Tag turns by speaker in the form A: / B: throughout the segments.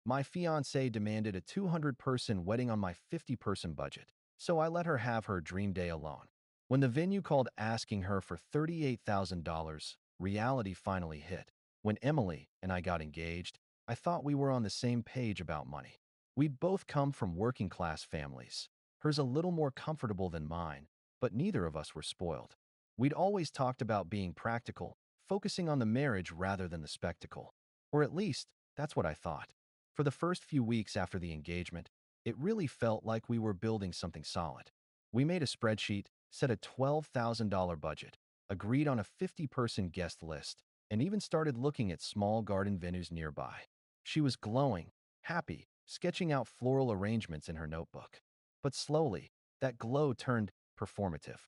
A: My fiancée demanded a 200-person wedding on my 50-person budget, so I let her have her dream day alone. When the venue called asking her for $38,000, reality finally hit. When Emily and I got engaged, I thought we were on the same page about money. We'd both come from working-class families. Hers a little more comfortable than mine, but neither of us were spoiled. We'd always talked about being practical, focusing on the marriage rather than the spectacle. Or at least, that's what I thought. For the first few weeks after the engagement, it really felt like we were building something solid. We made a spreadsheet, set a $12,000 budget, agreed on a 50-person guest list, and even started looking at small garden venues nearby. She was glowing, happy, sketching out floral arrangements in her notebook. But slowly, that glow turned performative.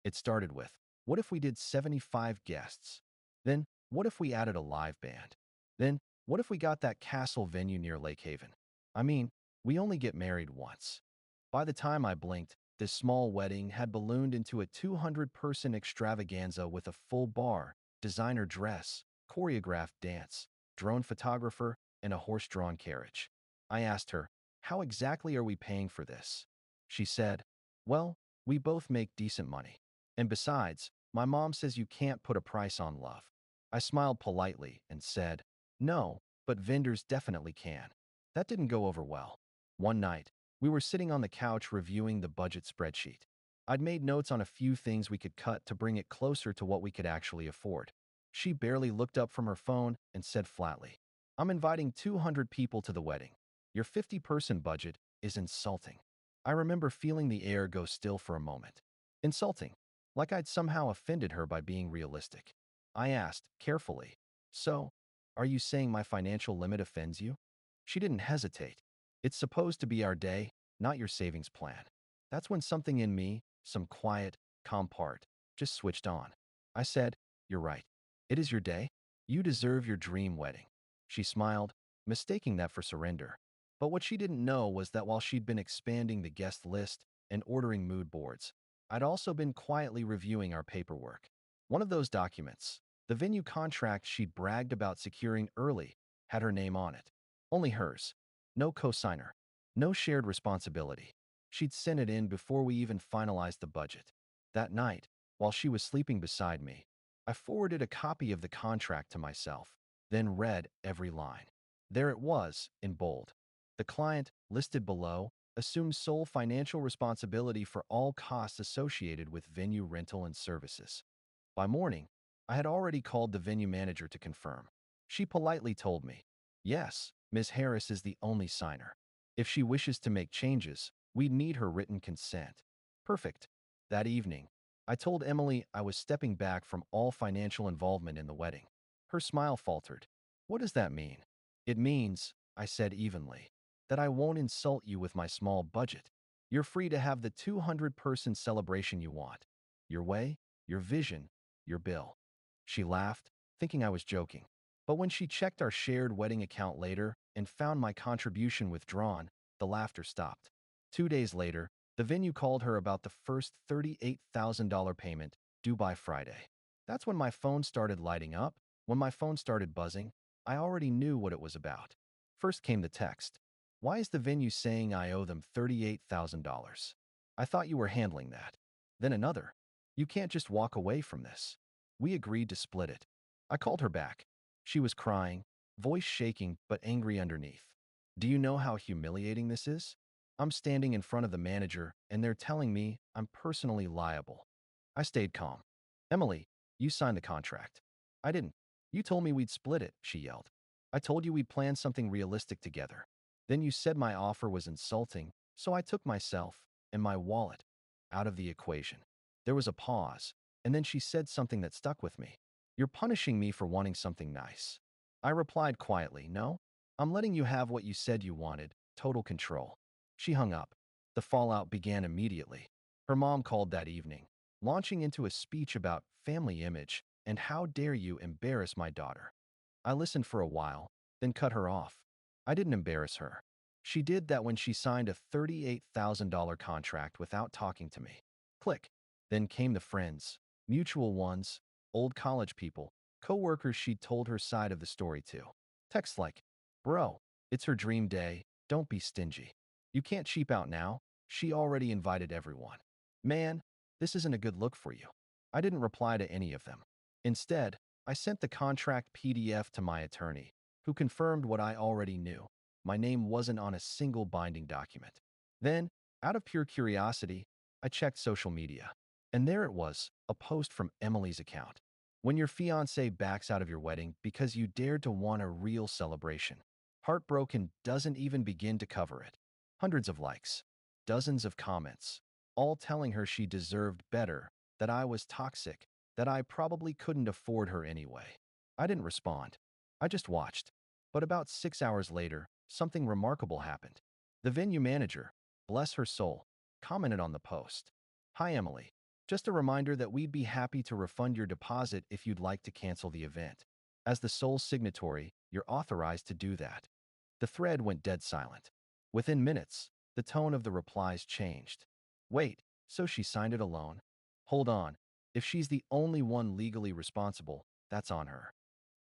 A: It started with, what if we did 75 guests? Then, what if we added a live band? Then, what if we got that castle venue near Lake Haven? I mean, we only get married once. By the time I blinked, this small wedding had ballooned into a 200-person extravaganza with a full bar, designer dress, choreographed dance, drone photographer, and a horse-drawn carriage. I asked her, how exactly are we paying for this? She said, well, we both make decent money. And besides, my mom says you can't put a price on love. I smiled politely and said, no, but vendors definitely can. That didn't go over well. One night, we were sitting on the couch reviewing the budget spreadsheet. I'd made notes on a few things we could cut to bring it closer to what we could actually afford. She barely looked up from her phone and said flatly, I'm inviting 200 people to the wedding. Your 50-person budget is insulting. I remember feeling the air go still for a moment. Insulting, like I'd somehow offended her by being realistic. I asked, carefully, so, are you saying my financial limit offends you? She didn't hesitate. It's supposed to be our day, not your savings plan. That's when something in me, some quiet, calm part, just switched on. I said, you're right. It is your day. You deserve your dream wedding. She smiled, mistaking that for surrender. But what she didn't know was that while she'd been expanding the guest list and ordering mood boards, I'd also been quietly reviewing our paperwork. One of those documents, the venue contract she'd bragged about securing early, had her name on it. Only hers. No co-signer. No shared responsibility. She'd sent it in before we even finalized the budget. That night, while she was sleeping beside me, I forwarded a copy of the contract to myself, then read every line. There it was, in bold. The client, listed below, assumes sole financial responsibility for all costs associated with venue rental and services. By morning, I had already called the venue manager to confirm. She politely told me, yes, Ms. Harris is the only signer. If she wishes to make changes, we'd need her written consent. Perfect. That evening, I told Emily I was stepping back from all financial involvement in the wedding. Her smile faltered. What does that mean? It means, I said evenly, that I won't insult you with my small budget. You're free to have the 200-person celebration you want. Your way, your vision, your bill. She laughed, thinking I was joking. But when she checked our shared wedding account later and found my contribution withdrawn, the laughter stopped. 2 days later, the venue called her about the first $38,000 payment due by Friday. That's when my phone started lighting up. When my phone started buzzing, I already knew what it was about. First came the text. Why is the venue saying I owe them $38,000? I thought you were handling that. Then another. You can't just walk away from this. We agreed to split it. I called her back. She was crying, voice shaking but angry underneath. Do you know how humiliating this is? I'm standing in front of the manager and they're telling me I'm personally liable. I stayed calm. Emily, you signed the contract. I didn't. You told me we'd split it, she yelled. I told you we'd plan something realistic together. Then you said my offer was insulting, so I took myself and my wallet out of the equation. There was a pause, and then she said something that stuck with me. You're punishing me for wanting something nice. I replied quietly, no, I'm letting you have what you said you wanted, total control. She hung up. The fallout began immediately. Her mom called that evening, launching into a speech about family image and how dare you embarrass my daughter. I listened for a while, then cut her off. I didn't embarrass her. She did that when she signed a $38,000 contract without talking to me. Click. Then came the friends, mutual ones, old college people, co-workers she'd told her side of the story to. Texts like, bro, It's her dream day. Don't be stingy. You can't cheap out now. She already invited everyone. Man, this isn't a good look for you. I didn't reply to any of them. Instead, I sent the contract PDF to my attorney, who confirmed what I already knew. My name wasn't on a single binding document. Then, out of pure curiosity, I checked social media. And there it was, a post from Emily's account. When your fiancé backs out of your wedding because you dared to want a real celebration. Heartbroken doesn't even begin to cover it. Hundreds of likes, dozens of comments, all telling her she deserved better, that I was toxic, that I probably couldn't afford her anyway. I didn't respond. I just watched. But about 6 hours later, something remarkable happened. The venue manager, bless her soul, commented on the post. Hi, Emily. Just a reminder that we'd be happy to refund your deposit if you'd like to cancel the event. As the sole signatory, you're authorized to do that. The thread went dead silent. Within minutes, the tone of the replies changed. Wait, so she signed it alone? Hold on. If she's the only one legally responsible, that's on her.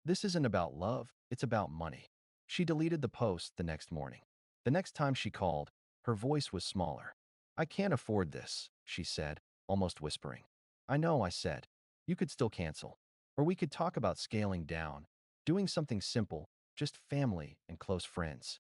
A: This isn't about love, it's about money. She deleted the post the next morning. The next time she called, her voice was smaller. I can't afford this, she said, almost whispering. I know, I said. You could still cancel. Or we could talk about scaling down, doing something simple, just family and close friends.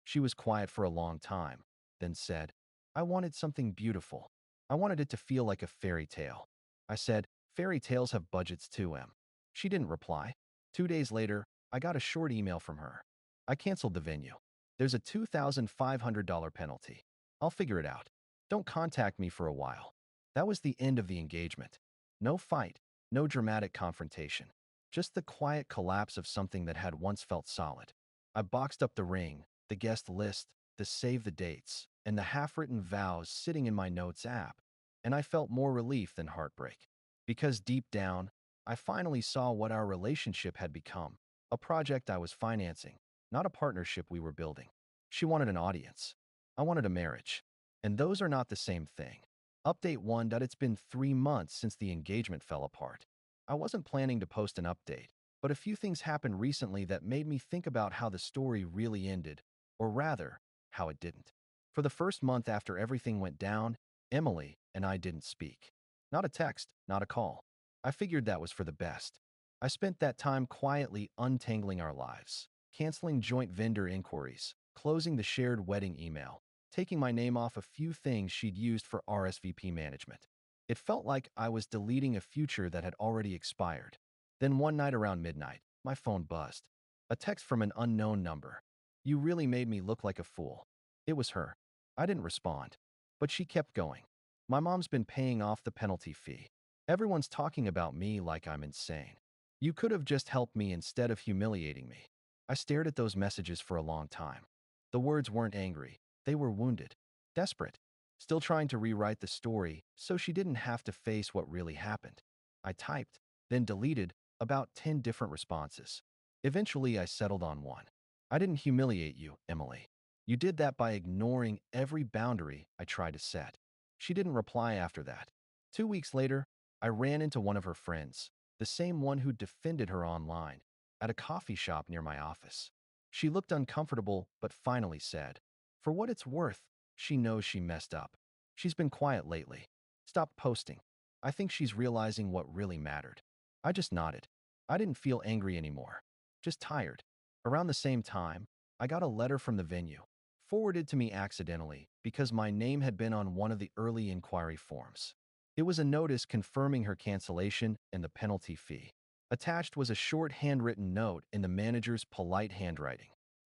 A: She was quiet for a long time, then said, I wanted something beautiful. I wanted it to feel like a fairy tale. I said, fairy tales have budgets too, Em. She didn't reply. 2 days later, I got a short email from her. I canceled the venue. There's a $2,500 penalty. I'll figure it out. Don't contact me for a while. That was the end of the engagement. No fight, no dramatic confrontation. Just the quiet collapse of something that had once felt solid. I boxed up the ring, the guest list, the save the dates, and the half-written vows sitting in my notes app, and I felt more relief than heartbreak. Because deep down, I finally saw what our relationship had become, a project I was financing, not a partnership we were building. She wanted an audience. I wanted a marriage. And those are not the same thing. Update 1. It's been 3 months since the engagement fell apart. I wasn't planning to post an update, but a few things happened recently that made me think about how the story really ended, or rather, how it didn't. For the first month after everything went down, Emily and I didn't speak. Not a text, not a call. I figured that was for the best. I spent that time quietly untangling our lives, canceling joint vendor inquiries, closing the shared wedding email, taking my name off a few things she'd used for RSVP management. It felt like I was deleting a future that had already expired. Then one night around midnight, my phone buzzed. A text from an unknown number. You really made me look like a fool. It was her. I didn't respond. But she kept going. My mom's been paying off the penalty fee. Everyone's talking about me like I'm insane. You could have just helped me instead of humiliating me. I stared at those messages for a long time. The words weren't angry. They were wounded. Desperate. Still trying to rewrite the story so she didn't have to face what really happened. I typed, then deleted, about 10 different responses. Eventually, I settled on one. I didn't humiliate you, Emily. You did that by ignoring every boundary I tried to set. She didn't reply after that. 2 weeks later, I ran into one of her friends, the same one who defended her online, at a coffee shop near my office. She looked uncomfortable, but finally said, for what it's worth, she knows she messed up. She's been quiet lately. Stopped posting. I think she's realizing what really mattered. I just nodded. I didn't feel angry anymore. Just tired. Around the same time, I got a letter from the venue, forwarded to me accidentally because my name had been on one of the early inquiry forms. It was a notice confirming her cancellation and the penalty fee. Attached was a short handwritten note in the manager's polite handwriting.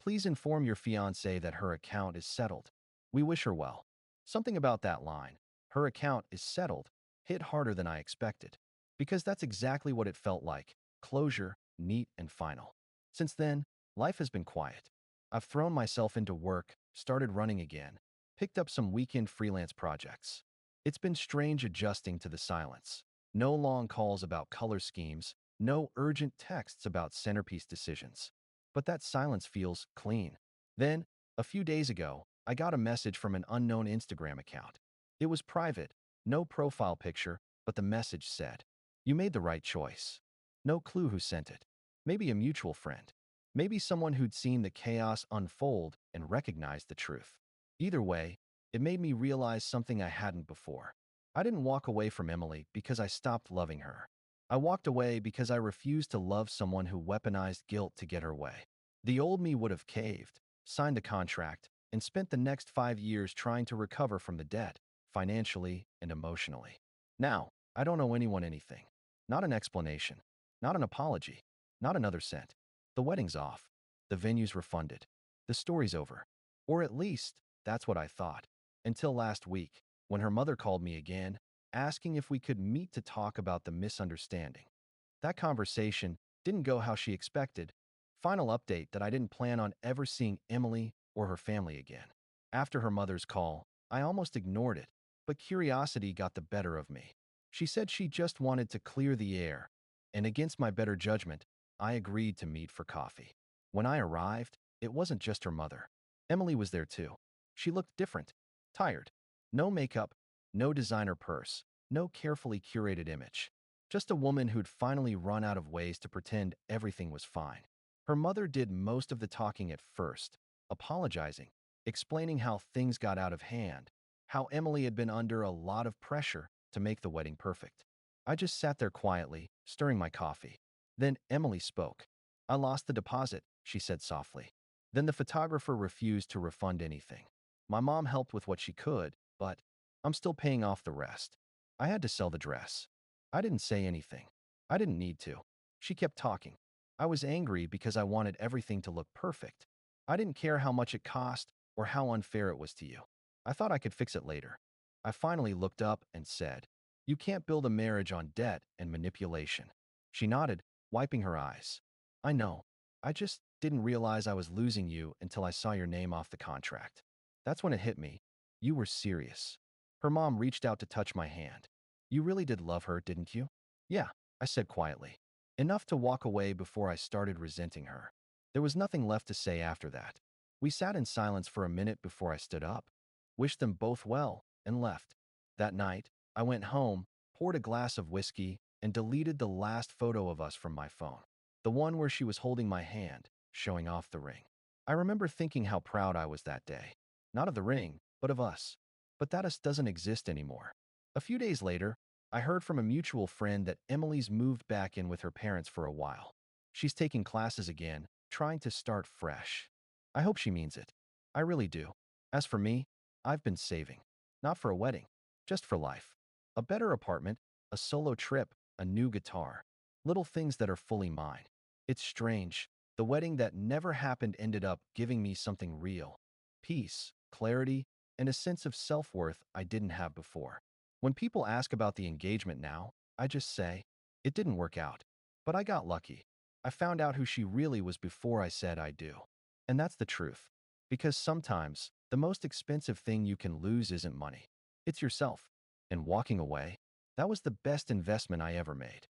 A: Please inform your fiancée that her account is settled. We wish her well. Something about that line, her account is settled, hit harder than I expected. Because that's exactly what it felt like. Closure, neat and final. Since then, life has been quiet. I've thrown myself into work, started running again, picked up some weekend freelance projects. It's been strange adjusting to the silence. No long calls about color schemes, no urgent texts about centerpiece decisions. But that silence feels clean. Then, a few days ago, I got a message from an unknown Instagram account. It was private, no profile picture, but the message said, you made the right choice. No clue who sent it. Maybe a mutual friend. Maybe someone who'd seen the chaos unfold and recognized the truth. Either way, it made me realize something I hadn't before. I didn't walk away from Emily because I stopped loving her. I walked away because I refused to love someone who weaponized guilt to get her way. The old me would have caved, signed a contract, and spent the next 5 years trying to recover from the debt, financially and emotionally. Now, I don't owe anyone anything. Not an explanation. Not an apology. Not another cent. The wedding's off. The venue's refunded. The story's over. Or at least, that's what I thought. Until last week, when her mother called me again, asking if we could meet to talk about the misunderstanding. That conversation didn't go how she expected. Final update that I didn't plan on ever seeing Emily or her family again. After her mother's call, I almost ignored it, but curiosity got the better of me. She said she just wanted to clear the air, and against my better judgment, I agreed to meet for coffee. When I arrived, it wasn't just her mother. Emily was there too. She looked different, tired. No makeup, no designer purse, no carefully curated image. Just a woman who'd finally run out of ways to pretend everything was fine. Her mother did most of the talking at first, apologizing, explaining how things got out of hand, how Emily had been under a lot of pressure to make the wedding perfect. I just sat there quietly, stirring my coffee. Then Emily spoke. "I lost the deposit," she said softly. "Then the photographer refused to refund anything. My mom helped with what she could, but I'm still paying off the rest. I had to sell the dress." I didn't say anything. I didn't need to. She kept talking. I was angry because I wanted everything to look perfect. I didn't care how much it cost or how unfair it was to you. I thought I could fix it later. I finally looked up and said, "You can't build a marriage on debt and manipulation." She nodded, wiping her eyes. "I know. I just didn't realize I was losing you until I saw your name off the contract." That's when it hit me. You were serious. Her mom reached out to touch my hand. "You really did love her, didn't you?" "Yeah," I said quietly. Enough to walk away before I started resenting her. There was nothing left to say after that. We sat in silence for a minute before I stood up, wished them both well, and left. That night, I went home, poured a glass of whiskey, and deleted the last photo of us from my phone. The one where she was holding my hand, showing off the ring. I remember thinking how proud I was that day. Not of the ring, but of us. But that us doesn't exist anymore. A few days later, I heard from a mutual friend that Emily's moved back in with her parents for a while. She's taking classes again, trying to start fresh. I hope she means it. I really do. As for me, I've been saving. Not for a wedding, just for life. A better apartment, a solo trip, a new guitar. Little things that are fully mine. It's strange. The wedding that never happened ended up giving me something real. Peace, clarity, and a sense of self-worth I didn't have before. When people ask about the engagement now, I just say, it didn't work out. But I got lucky. I found out who she really was before I said I do. And that's the truth. Because sometimes, the most expensive thing you can lose isn't money. It's yourself. And walking away, that was the best investment I ever made.